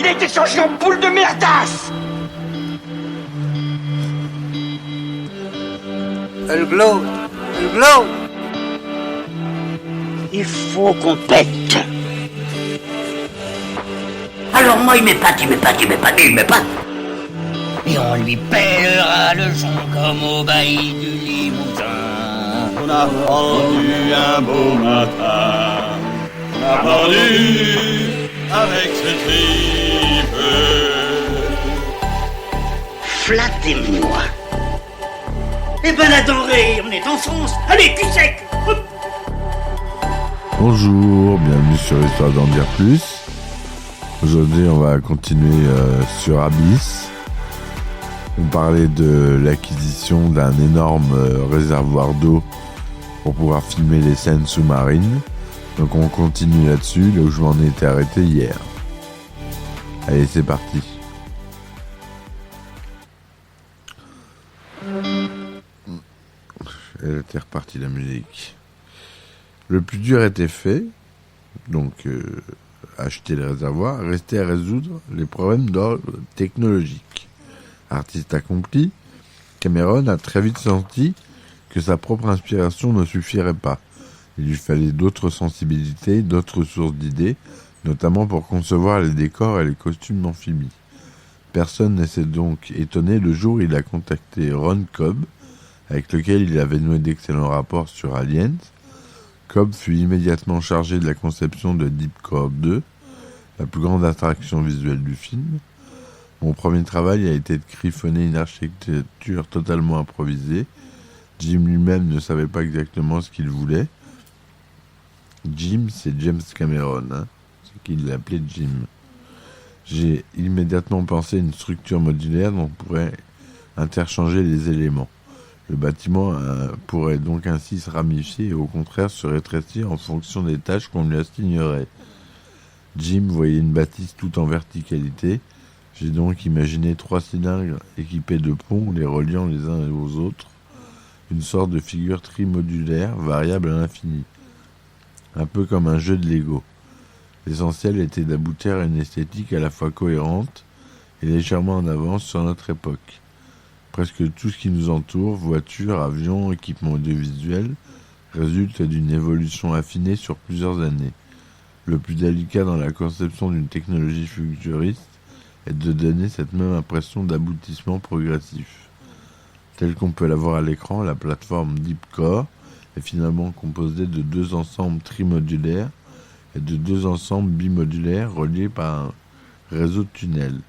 Il a été changé en boule de merdasse. Elle glow. Il faut qu'on pète. Alors moi, il m'épate. Et on lui pèlera le son comme au bailli du Limousin. On a rendu un beau matin. On a rendu avec ce tripe. Flattez-moi. Eh ben la denrée, on est en France. Allez, cul sec. Bonjour, bienvenue sur Histoire d'en dire plus. Aujourd'hui, on va continuer sur Abyss. On parlait de l'acquisition d'un énorme réservoir d'eau pour pouvoir filmer les scènes sous-marines. Donc on continue là-dessus, là où je m'en étais arrêté hier. Allez, c'est parti. Elle était repartie la musique. Le plus dur était fait, donc acheter le réservoir, restait à résoudre les problèmes d'ordre technologique. Artiste accompli, Cameron a très vite senti que sa propre inspiration ne suffirait pas. Il lui fallait d'autres sensibilités, d'autres sources d'idées, notamment pour concevoir les décors et les costumes d'amphibies. Personne ne s'est donc étonné le jour où il a contacté Ron Cobb, avec lequel il avait noué d'excellents rapports sur Aliens. Cobb fut immédiatement chargé de la conception de Deep Core 2, la plus grande attraction visuelle du film. Mon premier travail a été de griffonner une architecture totalement improvisée. Jim lui-même ne savait pas exactement ce qu'il voulait. Jim, c'est James Cameron, c'est qu'il l'appelait Jim. J'ai immédiatement pensé à une structure modulaire dont on pourrait interchanger les éléments. Le bâtiment pourrait donc ainsi se ramifier et au contraire se rétrécir en fonction des tâches qu'on lui assignerait. Jim voyait une bâtisse tout en verticalité. J'ai donc imaginé 3 cylindres équipés de ponts, les reliant les uns aux autres, une sorte de figure trimodulaire, variable à l'infini. Un peu comme un jeu de Lego. L'essentiel était d'aboutir à une esthétique à la fois cohérente et légèrement en avance sur notre époque. Presque tout ce qui nous entoure, voitures, avions, équipements audiovisuels, résulte d'une évolution affinée sur plusieurs années. Le plus délicat dans la conception d'une technologie futuriste est de donner cette même impression d'aboutissement progressif. Telle qu'on peut la voir à l'écran, la plateforme Deep Core est finalement composée de 2 ensembles trimodulaires et de 2 ensembles bimodulaires reliés par un réseau de tunnels.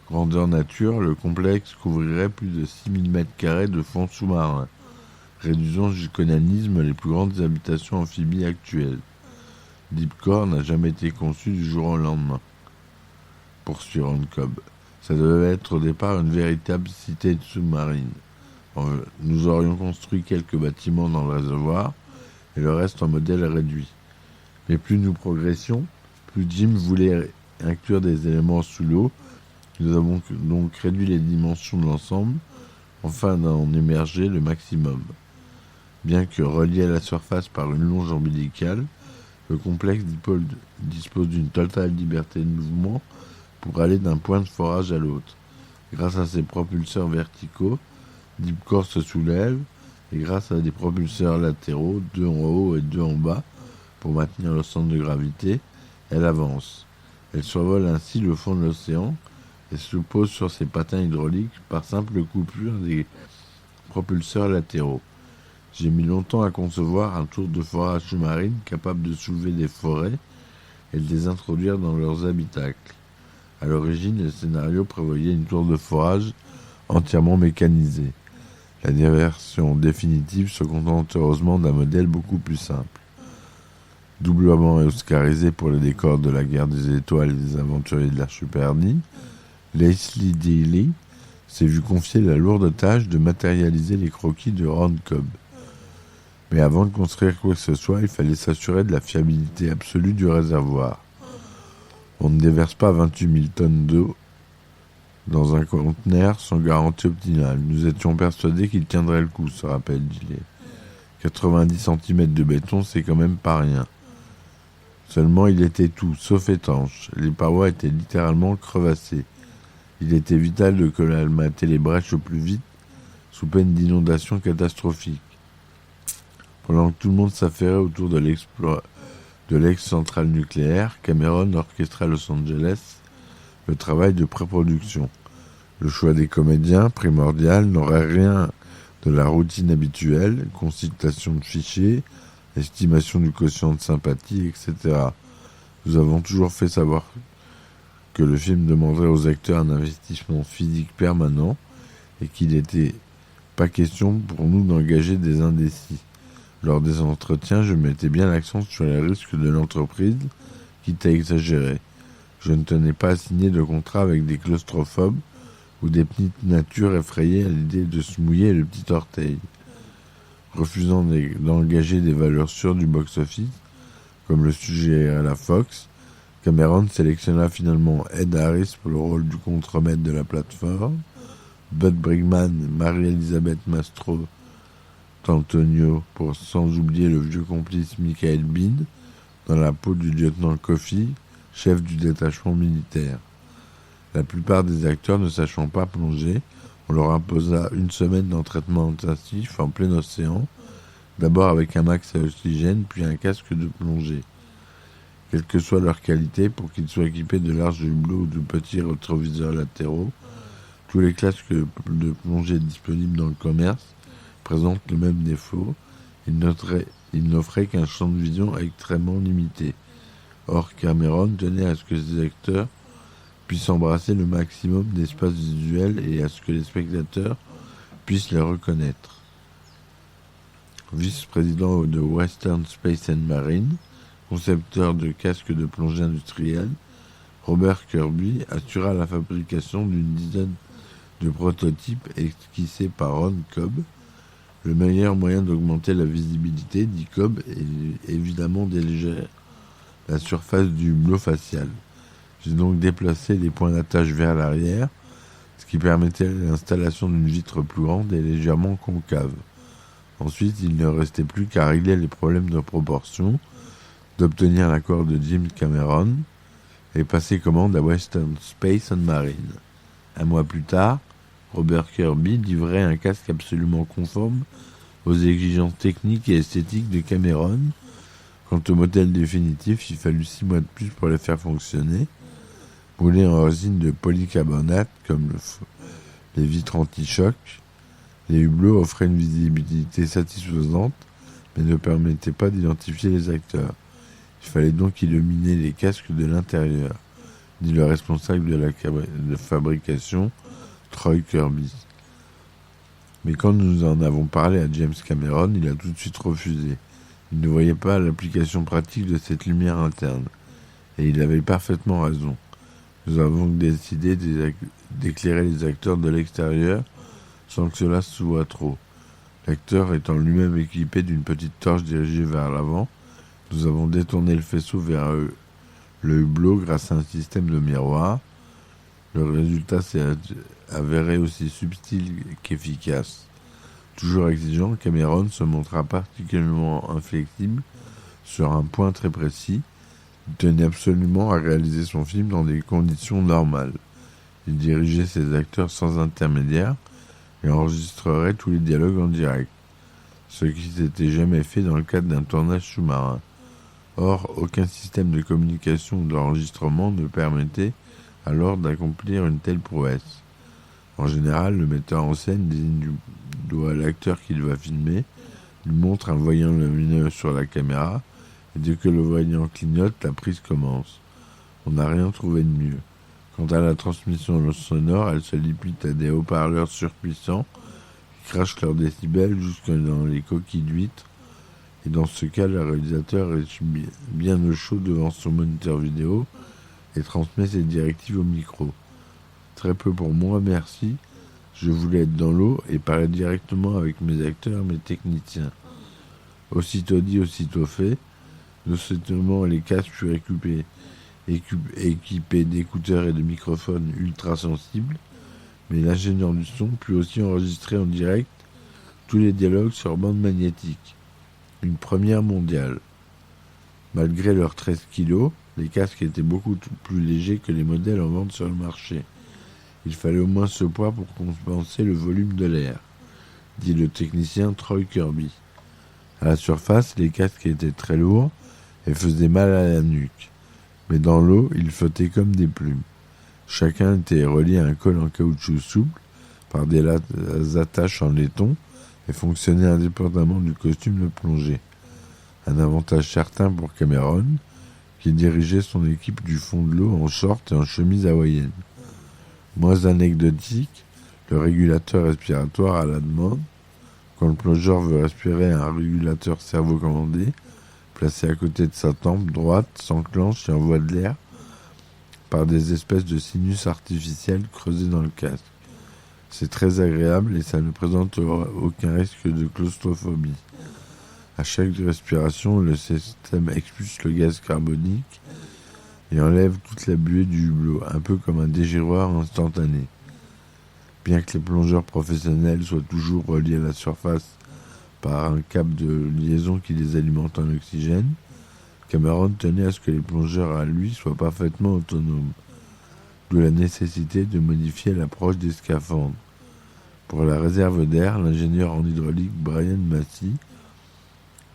Grandeur nature, le complexe couvrirait plus de 6000 m² de fond sous-marin, réduisant jusqu'au nanisme les plus grandes habitations amphibies actuelles. Deep Core n'a jamais été conçu du jour au lendemain, poursuit Ron Cobb. Ça devait être au départ une véritable cité sous-marine. Nous aurions construit quelques bâtiments dans le réservoir et le reste en modèle réduit. Mais plus nous progressions, plus Jim voulait inclure des éléments sous l'eau. Nous avons donc réduit les dimensions de l'ensemble, afin d'en émerger le maximum. Bien que relié à la surface par une longe ombilicale, le complexe dispose d'une totale liberté de mouvement pour aller d'un point de forage à l'autre. Grâce à ses propulseurs verticaux, Deep Core se soulève, et grâce à des propulseurs latéraux, 2 en haut et 2 en bas, pour maintenir le centre de gravité, elle avance. Elle survole ainsi le fond de l'océan, et se pose sur ses patins hydrauliques par simple coupure des propulseurs latéraux. J'ai mis longtemps à concevoir un tour de forage sous-marine capable de soulever des forêts et de les introduire dans leurs habitacles. À l'origine, le scénario prévoyait une tour de forage entièrement mécanisée. La version définitive se contente heureusement d'un modèle beaucoup plus simple. Doublement oscarisé pour les décors de la guerre des étoiles et des aventuriers de l'Arche perdue, Leslie Daly s'est vu confier la lourde tâche de matérialiser les croquis de Ron Cobb. Mais avant de construire quoi que ce soit, il fallait s'assurer de la fiabilité absolue du réservoir. On ne déverse pas 28 000 tonnes d'eau dans un conteneur sans garantie optimale. Nous étions persuadés qu'il tiendrait le coup, se rappelle Gillet. 90 cm de béton, c'est quand même pas rien. Seulement il était tout, sauf étanche. Les parois étaient littéralement crevassées. Il était vital de colmater les brèches au plus vite, sous peine d'inondations catastrophiques. Pendant que tout le monde s'affairait autour de l'ex-centrale nucléaire, Cameron orchestra à Los Angeles le travail de pré-production. Le choix des comédiens, primordial, n'aurait rien de la routine habituelle, consultation de fichiers, estimation du quotient de sympathie, etc. Nous avons toujours fait savoir que le film demanderait aux acteurs un investissement physique permanent et qu'il n'était pas question pour nous d'engager des indécis. Lors des entretiens, je mettais bien l'accent sur les risques de l'entreprise, quitte à exagérer. Je ne tenais pas à signer de contrat avec des claustrophobes ou des petites natures effrayées à l'idée de se mouiller le petit orteil. Refusant d'engager des valeurs sûres du box-office, comme le suggérait la Fox, Cameron sélectionna finalement Ed Harris pour le rôle du contremaître de la plateforme, Bud Brigman, Marie-Elisabeth Mastro, Antonio, sans oublier le vieux complice Michael Biehn, dans la peau du lieutenant Coffey, chef du détachement militaire. La plupart des acteurs ne sachant pas plonger, on leur imposa une semaine d'entraînement intensif en plein océan, d'abord avec un max à oxygène, puis un casque de plongée. Quelle que soit leur qualité, pour qu'ils soient équipés de larges hublots ou de petits rétroviseurs latéraux, tous les casques de plongée disponibles dans le commerce présentent le même défaut. Ils n'offraient qu'un champ de vision extrêmement limité. Or, Cameron tenait à ce que ses acteurs puissent embrasser le maximum d'espace visuel et à ce que les spectateurs puissent les reconnaître. Vice-président de Western Space and Marine, concepteur de casques de plongée industriels, Robert Kirby assura la fabrication d'une dizaine de prototypes esquissés par Ron Cobb. Le meilleur moyen d'augmenter la visibilité, dit Cobb, est évidemment d'éléger la surface du hublot facial. J'ai donc déplacé les points d'attache vers l'arrière, ce qui permettait l'installation d'une vitre plus grande et légèrement concave. Ensuite, il ne restait plus qu'à régler les problèmes de proportion, d'obtenir l'accord de Jim Cameron et passer commande à Western Space and Marine. Un mois plus tard, Robert Kirby livrait un casque absolument conforme aux exigences techniques et esthétiques de Cameron. Quant au modèle définitif, il fallut 6 mois de plus pour les faire fonctionner. Moulés en résine de polycarbonate, comme les vitres anti-choc, les hublots offraient une visibilité satisfaisante, mais ne permettaient pas d'identifier les acteurs. Il fallait donc illuminer les casques de l'intérieur, dit le responsable de la fabrication, Troy Kirby. Mais quand nous en avons parlé à James Cameron, il a tout de suite refusé. Il ne voyait pas l'application pratique de cette lumière interne. Et il avait parfaitement raison. Nous avons décidé d'éclairer les acteurs de l'extérieur sans que cela se voie trop. L'acteur étant lui-même équipé d'une petite torche dirigée vers l'avant, nous avons détourné le faisceau vers le hublot grâce à un système de miroir. Le résultat s'est avéré aussi subtil qu'efficace. Toujours exigeant, Cameron se montra particulièrement inflexible sur un point très précis. Il tenait absolument à réaliser son film dans des conditions normales. Il dirigeait ses acteurs sans intermédiaire et enregistrerait tous les dialogues en direct, ce qui s'était jamais fait dans le cadre d'un tournage sous-marin. Or, aucun système de communication ou d'enregistrement ne permettait alors d'accomplir une telle prouesse. En général, le metteur en scène désigne du doigt l'acteur qu'il va filmer, lui montre un voyant lumineux sur la caméra, et dès que le voyant clignote, la prise commence. On n'a rien trouvé de mieux. Quant à la transmission sonore, elle se limite à des haut-parleurs surpuissants qui crachent leurs décibels jusque dans les coquilles d'huîtres, et dans ce cas, le réalisateur est bien au chaud devant son moniteur vidéo et transmet ses directives au micro. Très peu pour moi, merci. Je voulais être dans l'eau et parler directement avec mes acteurs, mes techniciens. Aussitôt dit, aussitôt fait. Non seulement les casques furent équipés d'écouteurs et de microphones ultra sensibles, mais l'ingénieur du son put aussi enregistrer en direct tous les dialogues sur bande magnétique. Une première mondiale. Malgré leurs 13 kilos, les casques étaient beaucoup plus légers que les modèles en vente sur le marché. Il fallait au moins ce poids pour compenser le volume de l'air, dit le technicien Troy Kirby. À la surface, les casques étaient très lourds et faisaient mal à la nuque. Mais dans l'eau, ils flottaient comme des plumes. Chacun était relié à un col en caoutchouc souple par des attaches en laiton et fonctionnait indépendamment du costume de plongée. Un avantage certain pour Cameron, qui dirigeait son équipe du fond de l'eau en short et en chemise hawaïenne. Moins anecdotique, le régulateur respiratoire à la demande. Quand le plongeur veut respirer, un régulateur cerveau-commandé, placé à côté de sa tempe droite, s'enclenche et envoie de l'air par des espèces de sinus artificiels creusés dans le casque. C'est très agréable et ça ne présente aucun risque de claustrophobie. À chaque respiration, le système expulse le gaz carbonique et enlève toute la buée du hublot, un peu comme un dégiroir instantané. Bien que les plongeurs professionnels soient toujours reliés à la surface par un câble de liaison qui les alimente en oxygène, Cameron tenait à ce que les plongeurs à lui soient parfaitement autonomes, d'où la nécessité de modifier l'approche des scaphandres. Pour la réserve d'air, l'ingénieur en hydraulique Brian Massey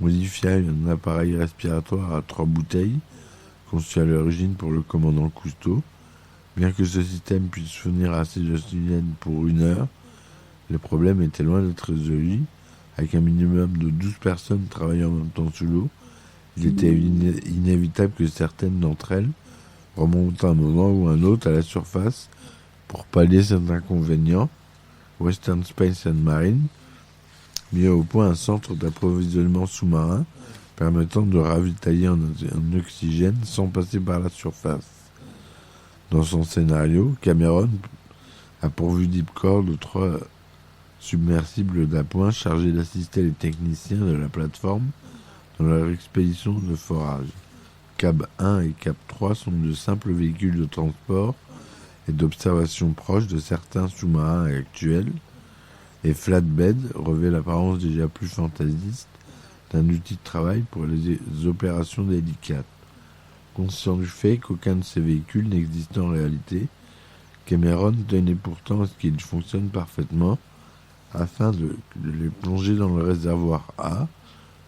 modifia un appareil respiratoire à 3 bouteilles, conçu à l'origine pour le commandant Cousteau. Bien que ce système puisse fournir assez d'oxygène pour 1 heure, le problème était loin d'être résolu. Avec un minimum de 12 personnes travaillant en même temps sous l'eau, il était inévitable que certaines d'entre elles remontent à un moment ou un autre à la surface. Pour pallier cet inconvénient, Western Space and Marine mit au point un centre d'approvisionnement sous-marin permettant de ravitailler en oxygène sans passer par la surface. Dans son scénario, Cameron a pourvu Deepcore de 3 submersibles d'appoint chargés d'assister les techniciens de la plateforme dans leur expédition de forage. Cab 1 et Cab 3 sont de simples véhicules de transport et d'observation proche de certains sous-marins actuels, et Flatbed revêt l'apparence déjà plus fantaisiste d'un outil de travail pour les opérations délicates. Conscient du fait qu'aucun de ces véhicules n'existe en réalité, Cameron tenait pourtant à ce qu'ils fonctionnent parfaitement afin de les plonger dans le réservoir A,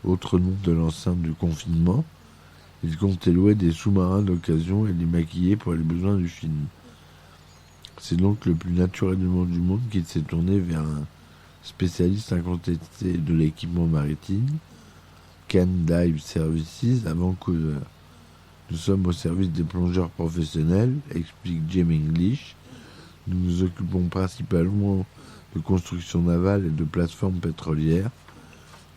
autre nom de l'enceinte du confinement. Il comptait louer des sous-marins d'occasion et les maquiller pour les besoins du film. C'est donc le plus naturellement du monde qu'il s'est tourné vers un spécialiste incontesté de l'équipement maritime, Can Dive Services à Vancouver. Nous sommes au service des plongeurs professionnels, explique Jim English. Nous nous occupons principalement de construction navale et de plateformes pétrolières.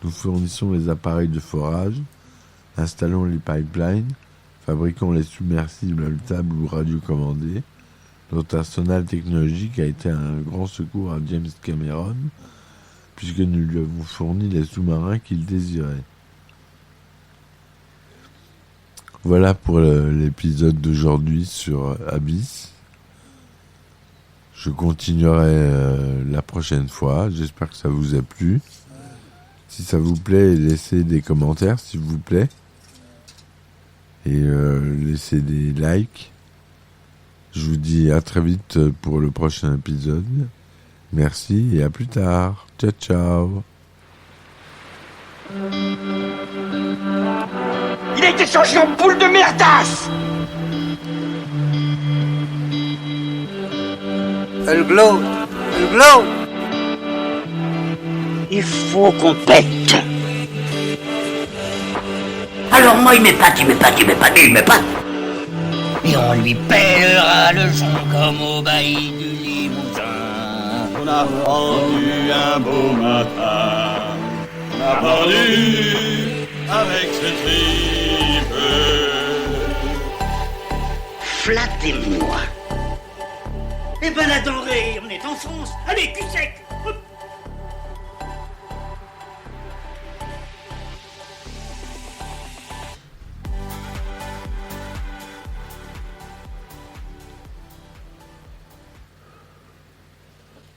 Nous fournissons les appareils de forage, installons les pipelines, fabriquons les submersibles habitables ou radiocommandés. Notre arsenal technologique a été un grand secours à James Cameron, puisque nous lui avons fourni les sous-marins qu'il désirait. Voilà pour l'épisode d'aujourd'hui sur Abyss. Je continuerai la prochaine fois. J'espère que ça vous a plu. Si ça vous plaît, laissez des commentaires, s'il vous plaît. Et laissez des likes. Je vous dis à très vite pour le prochain épisode. Merci et à plus tard. Ciao, ciao. Il a été changé en boule de merdasse. Elle glow. Il faut qu'on pète. Alors moi il m'épate. Et on lui pèlera le son comme au bailli du Limousin. On a pendu un beau matin, on a pendu avec ses tripes. Flattez-moi. Eh ben la denrée, on est en France. Allez, cul sec.